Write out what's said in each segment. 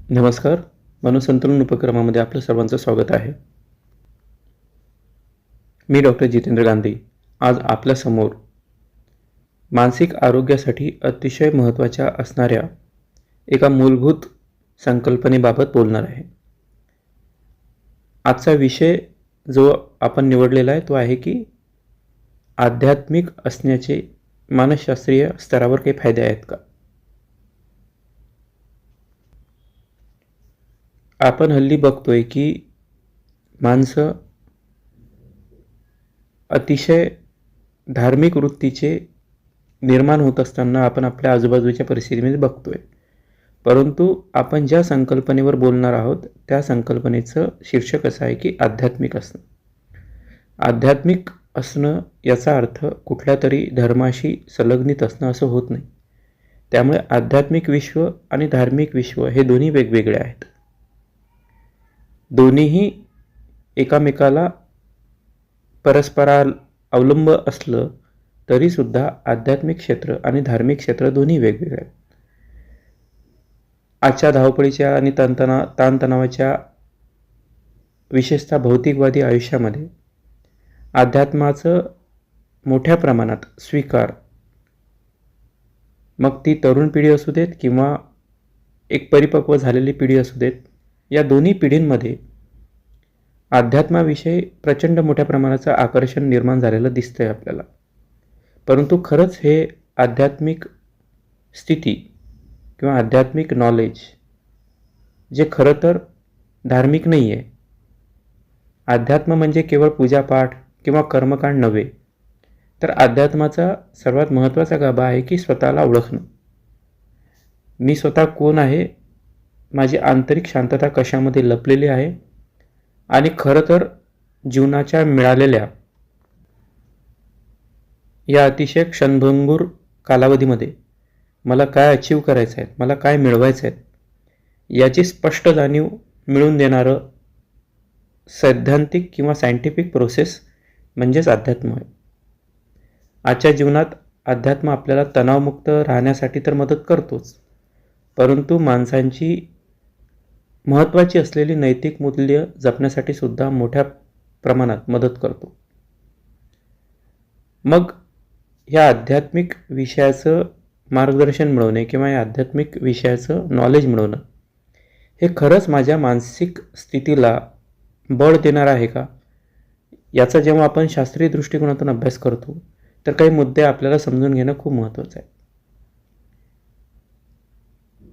नमस्कार. मनोसंतुलन उपक्रमामध्ये आपलं सर्वांचं स्वागत आहे. मी डॉक्टर जितेंद्र गांधी आज आपल्यासमोर मानसिक आरोग्यासाठी अतिशय महत्त्वाच्या असणाऱ्या एका मूलभूत संकल्पनेबाबत बोलणार आहे. आजचा विषय जो आपण निवडलेला आहे तो आहे की आध्यात्मिक असण्याचे मानसशास्त्रीय स्तरावर काही फायदे आहेत का? आपण हल्ली बघतोय की माणसं अतिशय धार्मिक वृत्तीचे निर्माण होत असताना आपण आपल्या आजूबाजूच्या परिस्थितीमध्ये बघतोय. परंतु आपण ज्या संकल्पनेवर बोलणार आहोत त्या संकल्पनेचं शीर्षक असं आहे की आध्यात्मिक असणं. आध्यात्मिक असणं याचा अर्थ कुठल्या तरी धर्माशी संलग्नित असणं असं होत नाही. त्यामुळे आध्यात्मिक विश्व आणि धार्मिक विश्व हे दोन्ही वेगवेगळे आहेत. दोन्हीही एकामेकाला परस्परा अवलंब असलं तरीसुद्धा आध्यात्मिक क्षेत्र आणि धार्मिक क्षेत्र दोन्ही वेगवेगळे आहेत. आजच्या धावपळीच्या आणि ताणतणावाच्या विशेषतः भौतिकवादी आयुष्यामध्ये अध्यात्माचं मोठ्या प्रमाणात स्वीकार, मग ती तरुण पिढी असू देत किंवा एक परिपक्व झालेली पिढी असू देत, या दोन्ही पिढींमध्ये अध्यात्माविषयी प्रचंड मोठ्या प्रमाणाचं आकर्षण निर्माण झालेलं दिसतंय आपल्याला. परंतु खरंच हे आध्यात्मिक स्थिती किंवा आध्यात्मिक नॉलेज जे खरं तर धार्मिक नाही आहे. अध्यात्म म्हणजे केवळ पूजापाठ किंवा कर्मकांड नव्हे, तर अध्यात्माचा सर्वात महत्त्वाचा गाभा आहे की स्वतःला ओळखणं. मी स्वतः कोण आहे, माझी आंतरिक शांतता कशामध्ये लपलेली आहे आणि खरं तर जीवनाच्या मिळालेल्या या अतिशय क्षणभंगूर कालावधीमध्ये मला काय अचीव करायचं आहे, मला काय मिळवायचं आहे, याची स्पष्ट जाणीव मिळवून देणारं सैद्धांतिक किंवा सायंटिफिक प्रोसेस म्हणजेच अध्यात्म आहे. आजच्या जीवनात अध्यात्म आपल्याला तणावमुक्त राहण्यासाठी तर मदत करतोच, परंतु माणसांची महत्त्वाची असलेली नैतिक मूल्य जपण्यासाठी सुद्धा मोठ्या प्रमाणात मदत करतो. मग या आध्यात्मिक विषयाचं मार्गदर्शन मिळवणे किंवा या आध्यात्मिक विषयाचं नॉलेज मिळवणं हे खरंच माझ्या मानसिक स्थितीला बळ देणार आहे का, याचा जेव्हा आपण शास्त्रीय दृष्टिकोनातून अभ्यास करतो तर काही मुद्दे आपल्याला समजून घेणं खूप महत्त्वाचं आहे.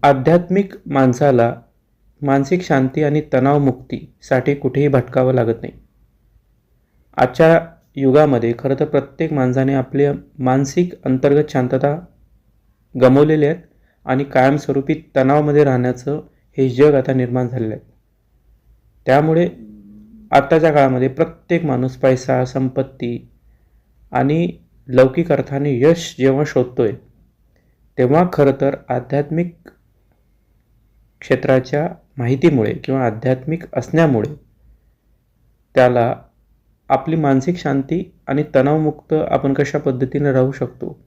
आध्यात्मिक माणसाला मानसिक शांती आणि तणावमुक्तीसाठी कुठेही भटकावं लागत नाही. आजच्या युगामध्ये खरं तर प्रत्येक माणसाने आपली मानसिक अंतर्गत शांतता गमावलेली आहेत आणि कायमस्वरूपी तणावामध्ये राहण्याचं हे जग आता निर्माण झालेलं आहे. त्यामुळे आत्ताच्या काळामध्ये प्रत्येक माणूस पैसा, संपत्ती आणि लौकिक अर्थाने यश जेव्हा शोधतोय तेव्हा खरं तर आध्यात्मिक क्षेत्राच्या माहितीमुळे किंवा आध्यात्मिक असण्यामुळे त्याला आपली मानसिक शांती आणि तणावमुक्त आपण कशा पद्धतीने राहू शकतो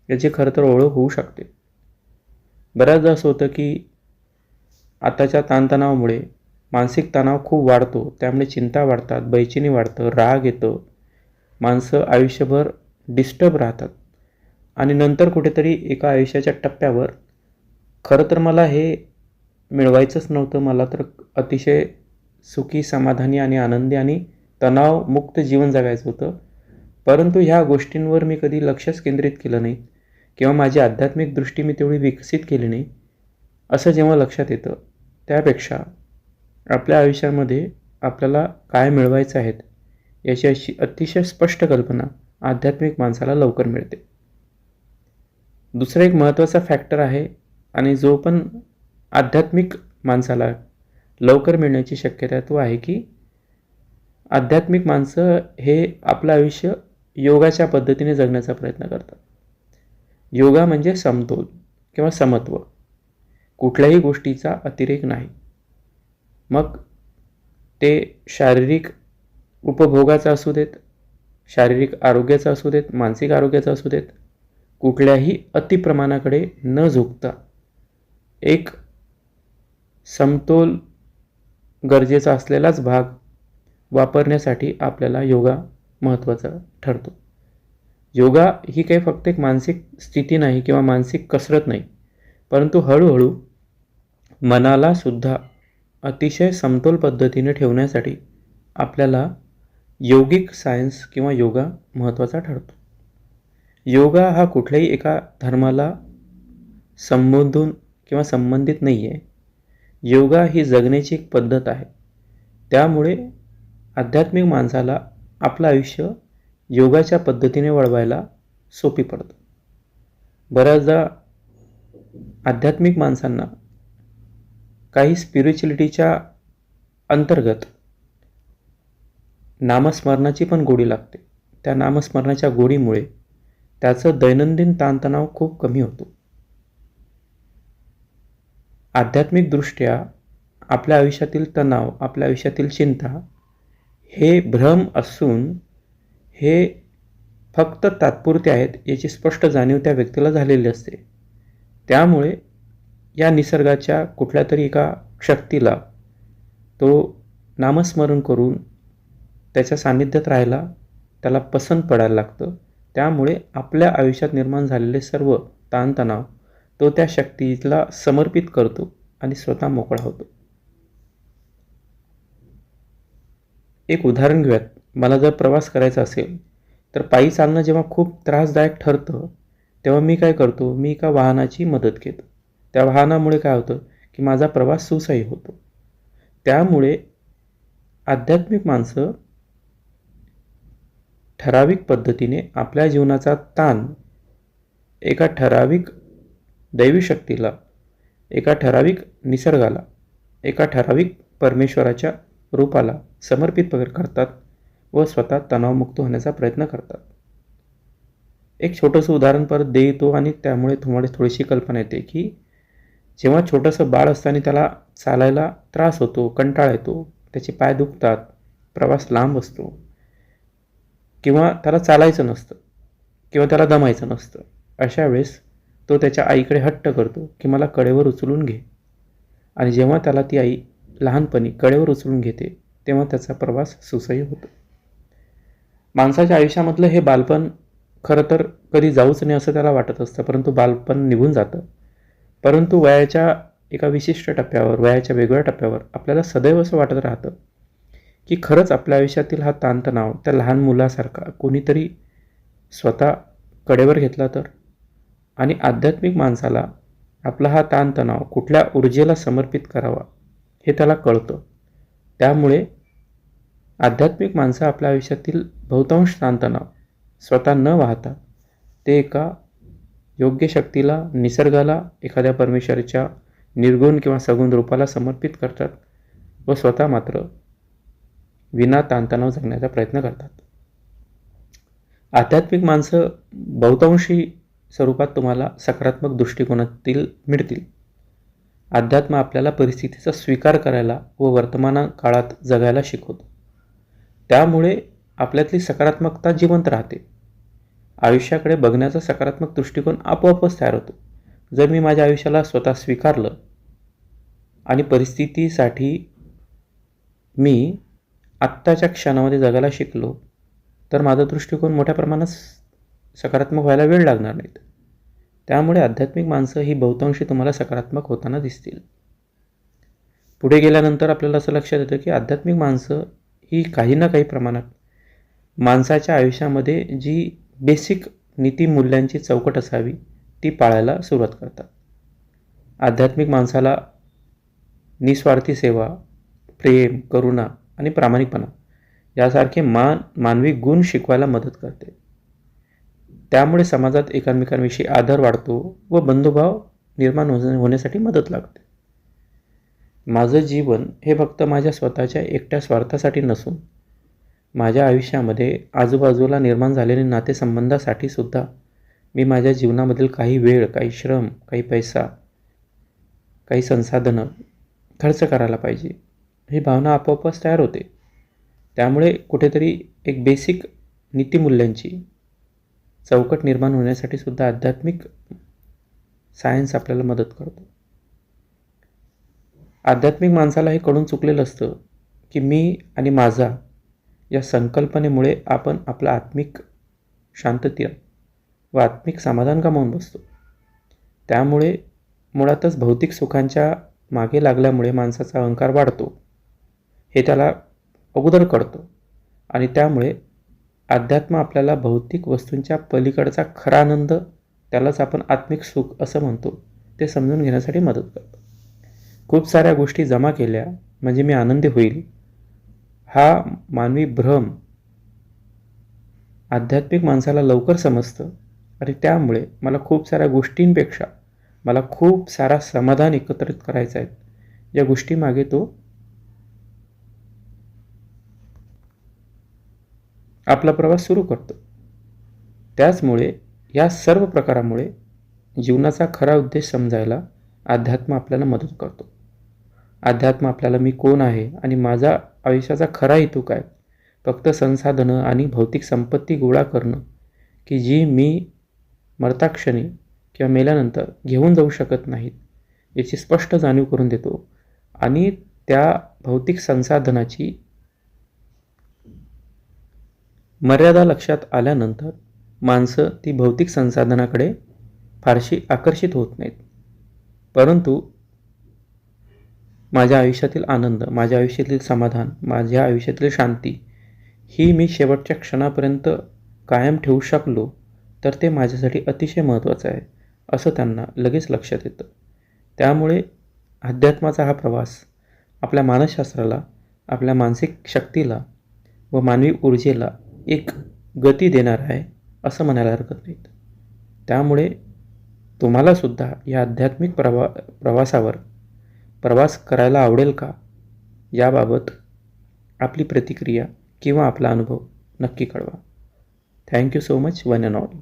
याची खरं तर ओळख होऊ शकते. बऱ्याचदा असं होतं की आताच्या ताणतणावामुळे मानसिक तणाव खूप वाढतो, त्यामुळे चिंता वाढतात, बेचैनी वाढतं, राग येतो, माणसं आयुष्यभर डिस्टर्ब राहतात आणि नंतर कुठेतरी एका आयुष्याच्या टप्प्यावर खरं तर मला हे मिळवायचंच नव्हतं, मला तर अतिशय सुखी, समाधानी आणि आनंदी आणि तणावमुक्त जीवन जगायचं होतं, परंतु ह्या गोष्टींवर मी कधी लक्षच केंद्रित केलं नाही किंवा माझी आध्यात्मिक दृष्टी मी तेवढी विकसित केली नाही, असं जेव्हा लक्षात येतं त्यापेक्षा आपल्या आयुष्यामध्ये आपल्याला काय मिळवायचं आहे याची अशी अतिशय स्पष्ट कल्पना आध्यात्मिक माणसाला लवकर मिळते. दुसरा एक महत्त्वाचा फॅक्टर आहे आणि जो पण आध्यात्मिक माणसाला लवकर मिळण्याची शक्यता तो आहे की आध्यात्मिक माणसं हे आपलं आयुष्य योगाच्या पद्धतीने जगण्याचा प्रयत्न करतात. योगा म्हणजे समतोल किंवा समत्व, कुठल्याही गोष्टीचा अतिरेक नाही. मग ते शारीरिक उपभोगाचा असू देत, शारीरिक आरोग्याचा असू देत, मानसिक आरोग्याचा असू देत, कुठल्याही अतिप्रमाणाकडे न झुकता एक समतोल गरजेचा असलेलाच भाग वापरण्यासाठी आपल्याला योगा महत्त्वाचा ठरतो. योगा ही काही फक्त एक मानसिक स्थिती नाही किंवा मानसिक कसरत नाही, परंतु हळूहळू मनाला सुद्धा अतिशय समतोल पद्धतीने ठेवण्यासाठी आपल्याला योगिक सायन्स किंवा योगा महत्त्वाचा ठरतो. योगा हा कुठल्याही एका धर्माला संबोधून किंवा संबंधित नाही आहे. योगा ही जगण्याची एक पद्धत आहे. त्यामुळे आध्यात्मिक माणसाला आपलं आयुष्य योगाच्या पद्धतीने वळवायला सोपी पडतं. बऱ्याचदा आध्यात्मिक माणसांना काही स्पिरिच्युअलिटीच्या अंतर्गत नामस्मरणाची पण गोडी लागते. त्या नामस्मरणाच्या गोडीमुळे त्याचं दैनंदिन ताणतणाव खूप कमी होतो. आध्यात्मिकदृष्ट्या आपल्या आयुष्यातील तणाव, आपल्या आयुष्यातील चिंता हे भ्रम असून हे फक्त तात्पुरते आहेत याची स्पष्ट जाणीव त्या व्यक्तीला झालेली असते. त्यामुळे या निसर्गाच्या कुठल्या तरी एका शक्तीला तो नामस्मरण करून त्याच्या सान्निध्यात राहायला त्याला पसंत पडायला लागतं. त्यामुळे आपल्या आयुष्यात निर्माण झालेले सर्व ताणतणाव तो त्या शक्तीला समर्पित करतो आणि स्वतः मोकळा होतो. एक उदाहरण घेऊयात. मला जर प्रवास करायचा असेल तर पायी चालणं जेव्हा खूप त्रासदायक ठरतं तेव्हा मी काय करतो, मी एका वाहनाची मदत घेतो. त्या वाहनामुळे काय होतं की माझा प्रवास सुसह्य होतो. त्यामुळे आध्यात्मिक माणसं ठराविक पद्धतीने आपल्या जीवनाचा ताण एका ठराविक दैवी शक्तीला, एका ठराविक निसर्गाला, एका ठराविक परमेश्वराच्या रूपाला समर्पित करतात व स्वतः तणावमुक्त होण्याचा प्रयत्न करतात. एक छोटंसं उदाहरण परत देतो आणि त्यामुळे तुम्हाला थोडीशी कल्पना येते की जेव्हा छोटंसं बाळ असताना त्याला चालायला त्रास होतो, कंटाळा येतो, त्याचे पाय दुखतात, प्रवास लांब असतो किंवा त्याला चालायचं नसतं किंवा त्याला दमायचं नसतं, अशा वेळेस तो त्याच्या आईकडे हट्ट करतो की मला कडेवर उचलून घे. आणि जेव्हा त्याला ती आई लहानपणी कडेवर उचलून घेते तेव्हा त्याचा प्रवास सुसह्य होतो. माणसाच्या आयुष्यामधलं हे बालपण खरं तर कधी जाऊच नाही असं त्याला वाटत असतं, परंतु बालपण निघून जातं. परंतु वयाच्या एका विशिष्ट टप्प्यावर, वयाच्या वेगळ्या टप्प्यावर आपल्याला सदैव असं वाटत राहतं की खरंच आपल्या आयुष्यातील हा ताणतणाव त्या लहान मुलासारखा कोणीतरी स्वतः कडेवर घेतला तर. आणि आध्यात्मिक माणसाला आपला हा ताणतणाव कुठल्या ऊर्जेला समर्पित करावा हे त्याला कळतं. त्यामुळे आध्यात्मिक माणसं आपल्या आयुष्यातील बहुतांश ताणतणाव स्वतः न वाहता ते एका योग्य शक्तीला, निसर्गाला, एखाद्या परमेश्वराच्या निर्गुण किंवा सगुण रूपाला समर्पित करतात व स्वतः मात्र विना ताणतणाव जगण्याचा प्रयत्न करतात. आध्यात्मिक माणसं बहुतांशी स्वरूपात तुम्हाला सकारात्मक दृष्टिकोनातील मिळतील. अध्यात्म आपल्याला परिस्थितीचा स्वीकार करायला व वर्तमान काळात जगायला शिकवतो. त्यामुळे आपल्यातली सकारात्मकता जिवंत राहते. आयुष्याकडे बघण्याचा सकारात्मक दृष्टिकोन आपोआपच तयार होतो. जर मी माझ्या आयुष्याला स्वतः स्वीकारलं आणि परिस्थितीसाठी मी आत्ताच्या क्षणामध्ये जगायला शिकलो तर माझा दृष्टिकोन मोठ्या प्रमाणात सकारात्मक व्हायला वेळ लागणार नाहीत. त्यामुळे आध्यात्मिक माणसं ही बहुतांशी तुम्हाला सकारात्मक होताना दिसतील. पुढे गेल्यानंतर आपल्याला असं लक्षात येतं की आध्यात्मिक माणसं ही काही ना काही प्रमाणात माणसाच्या आयुष्यामध्ये जी बेसिक नीतिमूल्यांची चौकट असावी ती पाळायला सुरुवात करतात. आध्यात्मिक माणसाला निस्वार्थी सेवा, प्रेम, करुणा आणि प्रामाणिकपणा यासारखे मानवी गुण शिकवायला मदत करते. त्यामुळे समाजात एकमेकांविषयी आदर वाढतो व बंधुभाव निर्माण होण्यासाठी मदत लागते. माझं जीवन हे फक्त माझ्या स्वतःच्या एकट्या स्वार्थासाठी नसून माझ्या आयुष्यामध्ये आजूबाजूला निर्माण झालेले नातेसंबंधासाठी सुद्धा मी माझ्या जीवनामधील काही वेळ, काही श्रम, काही पैसा, काही संसाधनं खर्च करायला पाहिजे ही भावना आपोआपच तयार होते. त्यामुळे कुठेतरी एक बेसिक नीतिमूल्यांची चौकट निर्माण होण्यासाठी सुद्धा आध्यात्मिक सायन्स आपल्याला मदत करतो. आध्यात्मिक माणसाला हे कळून चुकलेलं असतं की मी आणि माझा या संकल्पनेमुळे आपण आपला आत्मिक शांतता व आत्मिक समाधान गमावून बसतो. त्यामुळे मुळातच भौतिक सुखांच्या मागे लागल्यामुळे माणसाचा अहंकार वाढतो हे त्याला अगोदर कळतं आणि त्यामुळे अध्यात्म आपल्याला भौतिक वस्तूंच्या पलीकडचा खरा आनंद, त्यालाच आपण आत्मिक सुख असं म्हणतो, ते समजून घेण्यासाठी मदत करतं. खूप साऱ्या गोष्टी जमा केल्या म्हणजे मी आनंदी होईल हा मानवी भ्रम आध्यात्मिक माणसाला लवकर समजतं आणि त्यामुळे मला खूप साऱ्या गोष्टींपेक्षा मला खूप सारा समाधान एकत्रित करायचा आहे या गोष्टीमागे तो आपला प्रवास सुरू करतो. त्याचमुळे या सर्व प्रकारामुळे जीवनाचा खरा उद्देश समजायला अध्यात्म आपल्याला मदत करतो. अध्यात्म आपल्याला मी कोण आहे आणि माझा आयुष्याचा खरा हेतू काय, फक्त संसाधनं आणि भौतिक संपत्ती गोळा करणं की जी मी मरताक्षणी किंवा मेल्यानंतर घेऊन जाऊ शकत नाहीत याची स्पष्ट जाणीव करून देतो आणि त्या भौतिक संसाधनाची मर्यादा लक्षात आल्यानंतर माणसं ती भौतिक संसाधनाकडे फारशी आकर्षित होत नाहीत. परंतु माझ्या आयुष्यातील आनंद, माझ्या आयुष्यातील समाधान, माझ्या आयुष्यातील शांती ही मी शेवटच्या क्षणापर्यंत कायम ठेवू शकलो तर ते माझ्यासाठी अतिशय महत्त्वाचं आहे असं त्यांना लगेच लक्षात येतं. त्यामुळे अध्यात्माचा हा प्रवास आपल्या मानसशास्त्राला, आपल्या मानसिक शक्तीला व मानवी ऊर्जेला एक गती देणार आहे असं म्हणायला हरकत नाही. त्यामुळे तुम्हालासुद्धा या आध्यात्मिक प्रवासावर प्रवास करायला आवडेल का, याबाबत आपली प्रतिक्रिया किंवा आपला अनुभव नक्की कळवा. Thank you so much one and all.